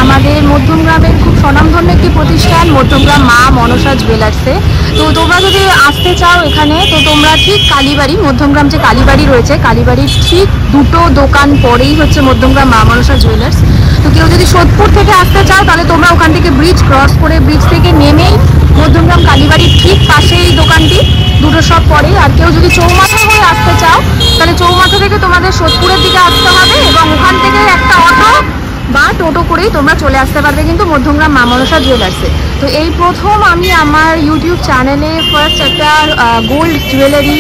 আমাদের মধ্যমগ্রামের খুব স্বনামধন্য একটি প্রতিষ্ঠান মধ্যমগ্রাম মা মনসা জুয়েলার্সে। তো তোমরা যদি আসতে চাও এখানে, তো তোমরা ঠিক কালীবাড়ি, মধ্যমগ্রাম যে কালীবাড়ি রয়েছে, কালীবাড়ির ঠিক দুটো দোকান পরেই হচ্ছে মধ্যমগ্রাম মা মনসা জুয়েলার্স। তো কেউ যদি সোদপুর থেকে আসতে চাও তাহলে তোমরা ওখান থেকে ব্রিজ ক্রস করে, ব্রিজ থেকে নেমেই মধ্যমগ্রাম কালীবাড়ির ঠিক পাশে এই দোকানটি, দুটো সব পরেই। আর কেউ যদি চৌমাথা হয়ে আসতে চাও তাহলে চৌমাথা থেকে তোমাদের সোদপুরের দিকে আসতে হবে এবং ওখান থেকে একটা অটো বা টোটো করেই তোমরা চলে আসতে পারবে কিন্তু মধ্যমগ্রাম মা মনসা জুয়েলার্সে। তো এই প্রথম আমি আমার ইউটিউব চ্যানেলে ফার্স্ট একটা গোল্ড জুয়েলারি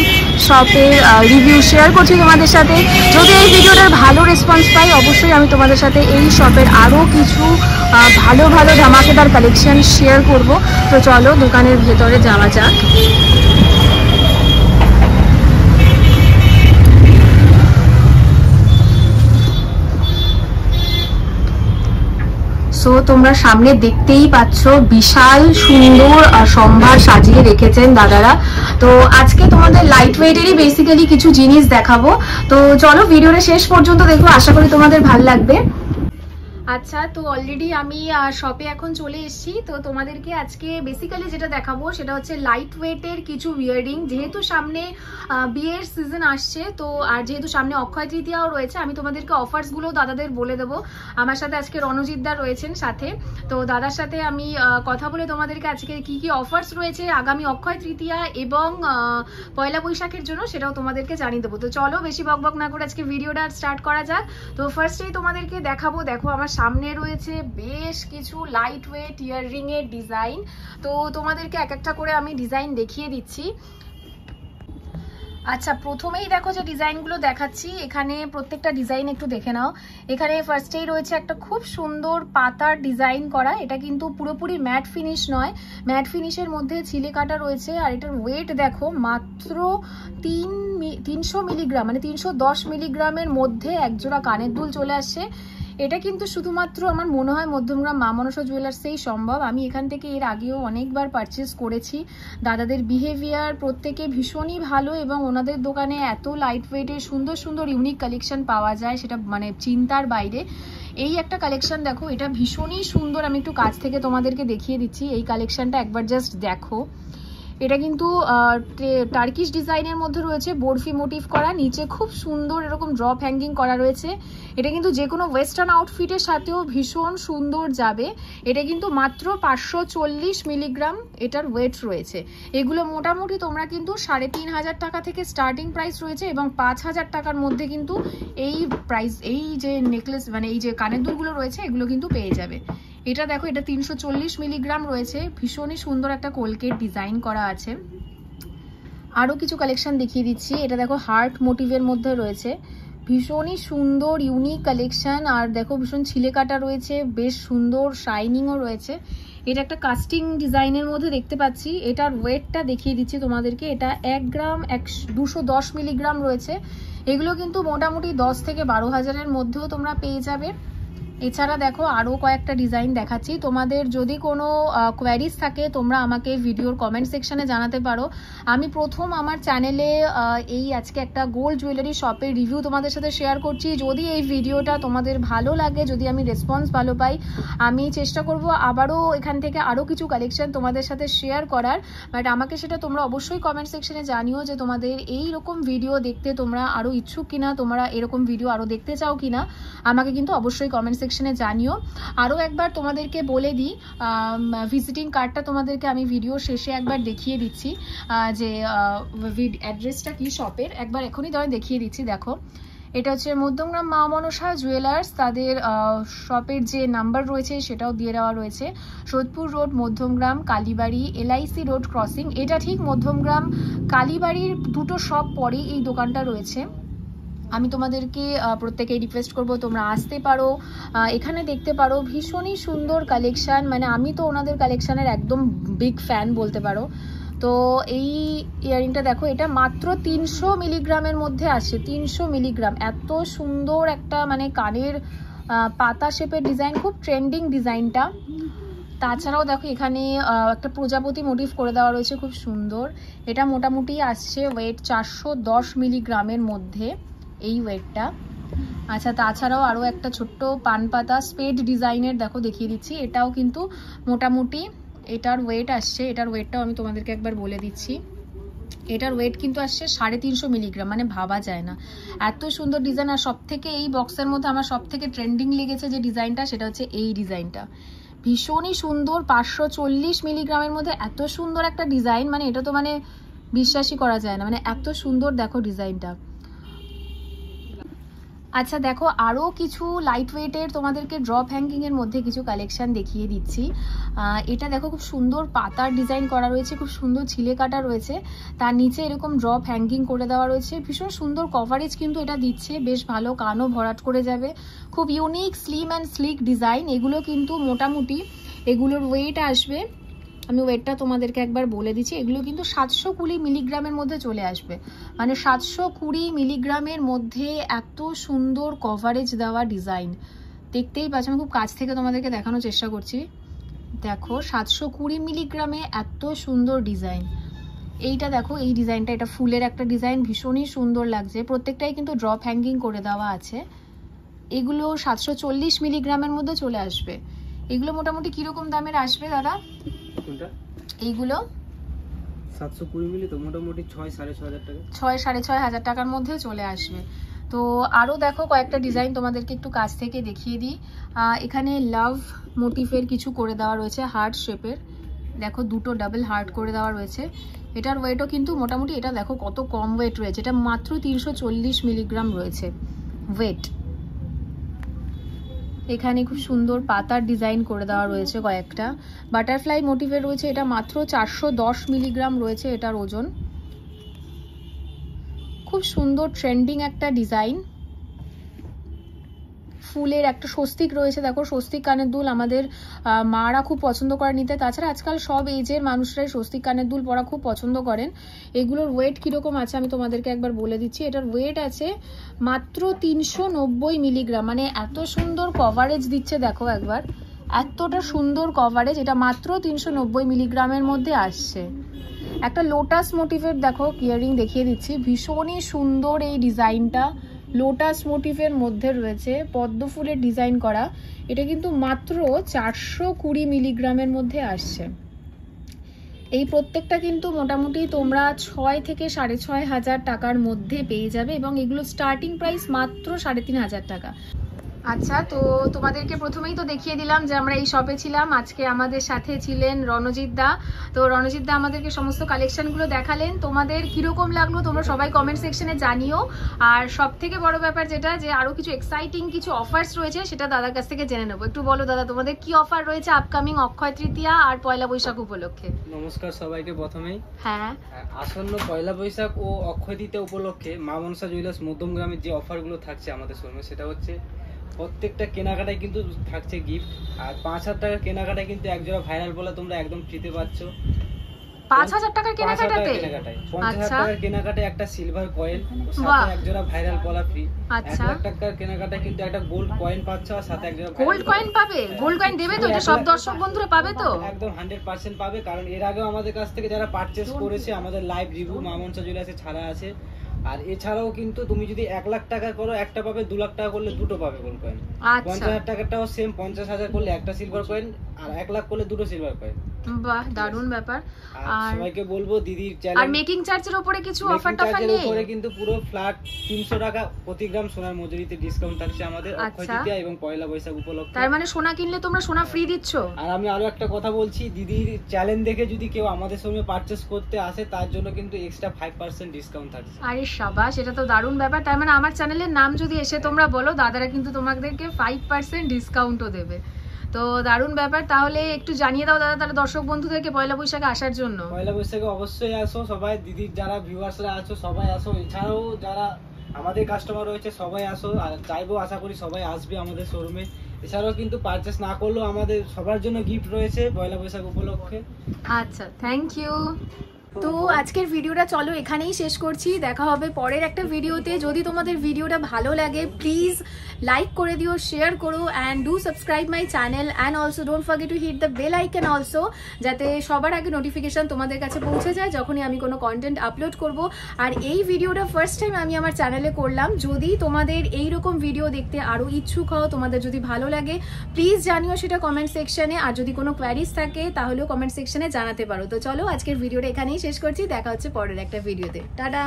শপের রিভিউ শেয়ার করছি তোমাদের সাথে। যদি এই ভিডিওটার ভালো রেসপন্স পাই অবশ্যই আমি তোমাদের সাথে এই শপের আরও কিছু ভালো ভালো ধামাকেদার কালেকশন শেয়ার করব। তো চলো দোকানের ভেতরে যাওয়া যাক। সো তোমরা সামনে দেখতেই পাচ্ছ বিশাল সুন্দর সম্ভার সাজিয়ে রেখেছেন দাদারা। তো আজকে তোমাদের লাইট ওয়েটেরই বেসিক্যালি কিছু জিনিস দেখাবো। তো চলো ভিডিওটা শেষ পর্যন্ত দেখো, আশা করি তোমাদের ভালো লাগবে। আচ্ছা, তো অলরেডি আমি শপে এখন চলে এসেছি। তো তোমাদেরকে আজকে বেসিক্যালি যেটা দেখাবো সেটা হচ্ছে লাইট ওয়েটের কিছু ইয়াররিং। যেহেতু সামনে বিয়ের সিজন আসছে, তো আর যেহেতু সামনে অক্ষয় তৃতীয়াও রয়েছে, আমি তোমাদেরকে অফার্সগুলো দাদাদের বলে দেবো। আমার সাথে আজকে রণজিৎদা রয়েছেন সাথে, তো দাদার সাথে আমি কথা বলে তোমাদেরকে আজকে কি কি অফার্স রয়েছে আগামী অক্ষয় তৃতীয়া এবং পয়লা বৈশাখের জন্য সেটাও তোমাদেরকে জানিয়ে দেবো। তো চলো বেশি বকবক না করে আজকে ভিডিওটা স্টার্ট করা যাক। তো ফার্স্টেই তোমাদেরকে দেখাবো, দেখো আমার সামনে রয়েছে বেশ কিছু লাইট ওয়েট ইয়াররিং এর ডিজাইন। তো তোমাদেরকে এক একটা করে আমি ডিজাইন দেখিয়ে দিচ্ছি। আচ্ছা, প্রথমেই দেখো যে ডিজাইনগুলো দেখাচ্ছি, এখানে প্রত্যেকটা ডিজাইন একটু দেখে নাও। এখানে ফার্স্টেই রয়েছে একটা খুব সুন্দর পাতার ডিজাইন করা। এটা কিন্তু পুরোপুরি ম্যাট ফিনিশ নয়, ম্যাট ফিনিশের মধ্যে ছিলে কাটা রয়েছে। আর এটার ওয়েট দেখো মাত্র 300 মিলিগ্রাম, মানে 310 মিলিগ্রামের মধ্যে একজোড়া কানের দুল চলে আসছে। এটা কিন্তু শুধুমাত্র আমার মনে হয় মধ্যমগ্রাম মা মনসা জুয়েলার্সেই সম্ভব। আমি এখান থেকে এর আগেও অনেকবার পারচেস করেছি। দাদাদের বিহেভিয়ার প্রত্যেকে ভীষণই ভালো এবং ওনাদের দোকানে এত লাইট ওয়েটের সুন্দর সুন্দর ইউনিক কালেকশন পাওয়া যায়, সেটা মানে চিন্তার বাইরে। এই একটা কালেকশন দেখো, এটা ভীষণই সুন্দর। আমি একটু কাছ থেকে তোমাদেরকে দেখিয়ে দিচ্ছি এই কালেকশনটা, একবার জাস্ট দেখো। এটা কিন্তু টার্কিশ ডিজাইনের মধ্যে রয়েছে, বরফি মোটিভ করা, নিচে খুব সুন্দর এরকম ড্রপ হ্যাঙ্গিং করা রয়েছে। এটা কিন্তু যে কোনো ওয়েস্টার্ন আউটফিটের সাথেও ভীষণ সুন্দর যাবে। এটা কিন্তু মাত্র 540 মিলিগ্রাম এটার ওয়েট রয়েছে। এগুলো মোটামুটি তোমরা কিন্তু 3500 টাকা থেকে স্টার্টিং প্রাইস রয়েছে এবং 5000 টাকার মধ্যে কিন্তু এই প্রাইস, এই যে নেকলেস মানে এই যে কানের দুলগুলো রয়েছে এগুলো কিন্তু পেয়ে যাবে। এটা দেখো, এটা 340 মিলিগ্রাম রয়েছে, ভীষণই সুন্দর একটা কোলকেট ডিজাইন করা আছে। আরও কিছু কালেকশন দেখিয়ে দিচ্ছি। এটা দেখো হার্ট মোটিভের মধ্যে রয়েছে, ভীষণই সুন্দর ইউনিক কালেকশন। আর দেখো ভীষণ ছিলে কাটা রয়েছে, বেশ সুন্দর শাইনিংও রয়েছে। এটা একটা কাস্টিং ডিজাইনের মধ্যে দেখতে পাচ্ছি। এটার ওয়েটটা দেখিয়ে দিচ্ছি তোমাদেরকে। এটা 1 গ্রাম 210 মিলিগ্রাম রয়েছে। এগুলো কিন্তু মোটামুটি 10 থেকে 12 হাজারের মধ্যেও তোমরা পেয়ে যাবে। এছাড়া দেখো আরও কয়েকটা ডিজাইন দেখাচ্ছি। তোমাদের যদি কোনো কোয়ারিজ থাকে তোমরা আমাকে ভিডিওর কমেন্ট সেকশনে জানাতে পারো। আমি প্রথম আমার চ্যানেলে এই আজকে একটা গোল্ড জুয়েলারি শপের রিভিউ তোমাদের সাথে শেয়ার করছি। যদি এই ভিডিওটা তোমাদের ভালো লাগে, যদি আমি রেসপন্স ভালো পাই, আমি চেষ্টা করব আবারও এখান থেকে আরও কিছু কালেকশন তোমাদের সাথে শেয়ার করার। বাট আমাকে সেটা তোমরা অবশ্যই কমেন্ট সেকশনে জানিও যে তোমাদের এই রকম ভিডিও দেখতে তোমরা আরও ইচ্ছুক কিনা, তোমরা এরকম ভিডিও আরও দেখতে চাও কিনা, আমাকে কিন্তু অবশ্যই কমেন্ট সেকশনে জানিও। আরও একবার তোমাদেরকে বলে দিই, ভিজিটিং কার্ডটা তোমাদেরকে আমি ভিডিও শেষে একবার দেখিয়ে দিচ্ছি যে অ্যাড্রেসটা কি শপের, একবার এখনই ধরে দেখিয়ে দিচ্ছি। দেখো, এটা হচ্ছে মধ্যমগ্রাম মা মনসা জুয়েলার্স। তাদের শপের যে নাম্বার রয়েছে সেটাও দিয়ে দেওয়া রয়েছে। সোদপুর রোড, মধ্যমগ্রাম, কালীবাড়ি, LIC রোড ক্রসিং। এটা ঠিক মধ্যমগ্রাম কালীবাড়ির দুটো শপ পরেই এই দোকানটা রয়েছে। আমি তোমাদেরকে প্রত্যেকেই রিকোয়েস্ট করব তোমরা আসতে পারো, এখানে দেখতে পারো ভীষণই সুন্দর কালেকশান। মানে আমি তো ওনাদের কালেকশানের একদম বিগ ফ্যান বলতে পারো। তো এই ইয়ারিংটা দেখো, এটা মাত্র 300 মিলিগ্রামের মধ্যে আসে। 300 মিলিগ্রাম, এত সুন্দর একটা মানে কানের পাতা শেপের ডিজাইন, খুব ট্রেন্ডিং ডিজাইনটা। তাছাড়াও দেখো এখানে একটা প্রজাপতি মোটিভ করে দেওয়া রয়েছে, খুব সুন্দর। এটা মোটামুটি আসছে ওয়েট 410 মিলিগ্রামের মধ্যে এই ওয়েটটা। আচ্ছা, তাছাড়াও আরও একটা ছোট্ট পান পাতা স্পেড ডিজাইনের দেখো দেখিয়ে দিচ্ছি। এটাও কিন্তু মোটামুটি এটার ওয়েট আসছে, এটার ওয়েটটাও আমি তোমাদেরকে একবার বলে দিচ্ছি। এটার ওয়েট কিন্তু আসছে 350 মিলিগ্রাম, মানে ভাবা যায় না এত সুন্দর ডিজাইন। আর সব থেকে এই বক্সের মধ্যে আমার সব থেকে ট্রেন্ডিং লেগেছে যে ডিজাইনটা, সেটা হচ্ছে এই ডিজাইনটা। ভীষণই সুন্দর, 540 মিলিগ্রামের মধ্যে এত সুন্দর একটা ডিজাইন, মানে এটা তো মানে বিশ্বাসই করা যায় না, মানে এত সুন্দর দেখো ডিজাইনটা। আচ্ছা দেখো, আরও কিছু লাইট ওয়েটের তোমাদেরকে ড্রপ হ্যাঙ্গিংয়ের মধ্যে কিছু কালেকশন দেখিয়ে দিচ্ছি। এটা দেখো খুব সুন্দর পাতার ডিজাইন করা রয়েছে, খুব সুন্দর ছিলে কাটা রয়েছে, তার নিচে এরকম ড্রপ হ্যাঙ্গিং করে দেওয়া রয়েছে। ভীষণ সুন্দর কভারেজ কিন্তু এটা দিচ্ছে, বেশ ভালো, কানও ভরাট করে যাবে। খুব unique slim and slick design. এগুলো কিন্তু মোটামুটি এগুলোর ওয়েট আসবে, আমি ওয়েটটা তোমাদেরকে একবার বলে দিচ্ছি, এগুলো কিন্তু 720 মিলিগ্রামের মধ্যে চলে আসবে। মানে 720 মিলিগ্রামের মধ্যে এত সুন্দর কভারেজ দেওয়া ডিজাইন, দেখতেই পাচ্ছ। আমি খুব কাছ থেকে তোমাদেরকে দেখানোর চেষ্টা করছি। দেখো 720 মিলিগ্রামে এত সুন্দর ডিজাইন। এইটা দেখো, এই ডিজাইনটা, এটা ফুলের একটা ডিজাইন, ভীষণই সুন্দর লাগছে। প্রত্যেকটাই কিন্তু ড্রপ হ্যাঙ্গিং করে দেওয়া আছে। এগুলো 740 মিলিগ্রামের মধ্যে চলে আসবে। এগুলো মোটামুটি কিরকম দামের আসবে দাদা? এইগুলো 720 মিলি তো মোটামুটি 6-6.5 টাকা, 6-6.5 টাকার মধ্যে চলে আসবে। তো আরও দেখো কয়েকটা ডিজাইন তোমাদেরকে একটু কাছ থেকে দেখিয়ে দিই। এখানে লাভ মোটিভের কিছু করে দেওয়া রয়েছে, হার্ট শেপের, দেখো দুটো ডাবল হার্ট করে দেওয়া রয়েছে। এটার ওয়েটও কিন্তু মোটামুটি, এটা দেখো কত কম ওয়েট রয়েছে, এটা মাত্র 340 মিলিগ্রাম রয়েছে ওয়েট। এখানে খুব সুন্দর পাতার ডিজাইন করে দেওয়া রয়েছে কয়েকটা, বাটারফ্লাই মোটিভের রয়েছে, এটা মাত্র 410 মিলিগ্রাম রয়েছে এটার ওজন। খুব সুন্দর ট্রেন্ডিং একটা ডিজাইন। ফুলের একটা স্বস্তিক রয়েছে, দেখো স্বস্তিক কানের দুল আমাদের মারা খুব পছন্দ করে নিতে। তাছাড়া আজকাল সব এজের মানুষরাই স্বস্তিক কানের দুল পরা খুব পছন্দ করেন। এগুলোর ওয়েট কিরকম আছে আমি তোমাদেরকে একবার বলে দিচ্ছি। এটার ওয়েট আছে মাত্র 390 মিলিগ্রাম, মানে এত সুন্দর কভারেজ দিচ্ছে দেখো একবার, এতটা সুন্দর কভারেজ। এটা মাত্র 390 মিলিগ্রামের মধ্যে আসছে। একটা লোটাস মোটিভের দেখো ইয়ারিং দেখিয়ে দিচ্ছি, ভীষণই সুন্দর এই ডিজাইনটা। লোটাস মোটিভের মধ্যে রয়েছে পদ্ম ফুলের ডিজাইন করা, এটা কিন্তু মাত্র 420 মিলিগ্রামের মধ্যে আসছে। এই প্রত্যেকটা কিন্তু মোটামুটি তোমরা 6 থেকে 6,500 টাকার মধ্যে পেয়ে যাবে, এবং এগুলো স্টার্টিং প্রাইস মাত্র 3,500 টাকা। আচ্ছা, তো তোমাদেরকে প্রথমেই তো দেখিয়ে দিলাম যে আমরা এই শপে ছিলাম। আজকে আমাদের সাথে ছিলেন রণজিৎ দা। তো রণজিৎ দা আমাদেরকে সমস্ত কালেকশনগুলো দেখালেন। তোমাদের কিরকম লাগলো তোমরা সবাই কমেন্ট সেকশনে জানিও। আর সব থেকে বড় ব্যাপার যেটা, যে আরো কিছু এক্সাইটিং কিছু অফার্স রয়েছে, সেটা দাদার কাছ থেকে জেনে নেবো। একটু বলো দাদা, তোমাদের কি অফার রয়েছে আপকামিং অক্ষয় তৃতীয়া আর পয়লা বৈশাখ উপলক্ষে? নমস্কার সবাইকে। প্রথমেই হ্যাঁ, আসন্ন পয়লা বৈশাখ ও অক্ষয় তৃতীয়া উপলক্ষে মা মনসা জুয়েলার্স মধ্যমগ্রামের যে অফারগুলো থাকছে আমাদের শোরুমে, সেটা হচ্ছে প্রত্যেকটা কেনাকাটায় কিন্তু থাকছে গিফট। আর 5,000 টাকার কেনাকাটায় কিন্তু একজোড়া ভাইরাল বলা তোমরা একদম ফ্রিতে পাচ্ছ। 5,000 টাকার কেনাকাটাতে? 50,000 টাকার কেনাকাটায় একটা সিলভার কয়েন, সাথে একজোড়া ভাইরাল বলা ফ্রি। 1 লাখ টাকার কেনাকাটায় কিন্তু একটা গোল্ড কয়েন পাচ্ছ, আর সাথে একজোড়া গোল্ড কয়েন পাবে। গোল্ড কয়েন দেবে তো? এটা সব দর্শক বন্ধুরা পাবে তো? একদম 100% পাবে, কারণ এর আগেও আমাদের কাছ থেকে যারা পারচেজ করেছে, আমাদের লাইভ রিভিউ মা মনসা জুয়েলার্সে ছাড়া আছে। আর এছাড়াও কিন্তু তুমি যদি 1 লাখ টাকা করো একটা পাবে, 2 লাখ টাকা করলে দুটো পাবে গোল্ড কয়েন। 50,000 টাকাটাও সেম, 50,000 করলে একটা সিলভার কয়েন, আর 1 লাখ করলে দুটো সিলভার কয়েন। বাহ, দারুণ ব্যাপার। আর সবাইকে বলবো দিদির চ্যানেল আর মেকিং চার্জের উপরে কিছু অফার টফার নেই? উপরে কিন্তু পুরো ফ্ল্যাট 300 টাকা প্রতি গ্রাম সোনার মজুরিতে ডিসকাউন্ট থাকছে আমাদের অক্ষয় তৃতীয়া এবং পয়লা বৈশাখ উপলক্ষে। তার মানে সোনা কিনলে তোমরা সোনা ফ্রি দিচ্ছ? আর আমি আরো একটা কথা বলছি, দিদির চ্যানেল দেখে যদি কেউ আমাদের সঙ্গে পারচেজ করতে আসে, তার জন্য কিন্তু এক্সট্রা 5% ডিসকাউন্ট থাকছে। আরে শাবাশ, এটা তো দারুণ ব্যাপার। তার মানে আমার চ্যানেলের নাম যদি এসে তোমরা বলো, দাদারা কিন্তু তোমাদেরকে 5% ডিসকাউন্টও দেবে। তো দারুণ ব্যাপার। তাহলে একটু জানিয়ে দাও দাদা তাহলে দর্শক বন্ধুদেরকে পয়লা বৈশাখে আসার জন্য। পয়লা বৈশাখে অবশ্যই আসো সবাই, দিদির যারা ভিউয়ার্সরা আছো সবাই আসো, এছাড়াও যারা আমাদের কাস্টমার রয়েছে সবাই আসো। আর চাইবো, আশা করি সবাই আসবে আমাদের শোরুমে। এছাড়াও কিন্তু পারচেস না করলেও আমাদের সবার জন্য গিফট রয়েছে পয়লা বৈশাখ উপলক্ষে। আচ্ছা, থ্যাংক ইউ। তো আজকের ভিডিওটা চলো এখানেই শেষ করছি। দেখা হবে পরের একটা ভিডিওতে। যদি তোমাদের ভিডিওটা ভালো লাগে প্লিজ লাইক করে দিও, শেয়ার করো and do subscribe my channel and also don't forget to hit the bell icon also, যাতে সবার আগে নোটিফিকেশন তোমাদের কাছে পৌঁছে যায় যখনই আমি কোনো কন্টেন্ট আপলোড করব। আর এই ভিডিওটা ফার্স্ট টাইম আমি আমার চ্যানেলে করলাম। যদি তোমাদের এইরকম ভিডিও দেখতে আরও ইচ্ছুক হও, তোমাদের যদি ভালো লাগে প্লিজ জানিও সেটা কমেন্ট সেকশনে, আর যদি কোনো কোয়ারিজ থাকে তাহলেও কমেন্ট সেকশনে জানাতে পারো। তো চলো আজকের ভিডিওটা এখানেই শেষ করছি, দেখা হচ্ছে পরের একটা ভিডিওতে, টাটা।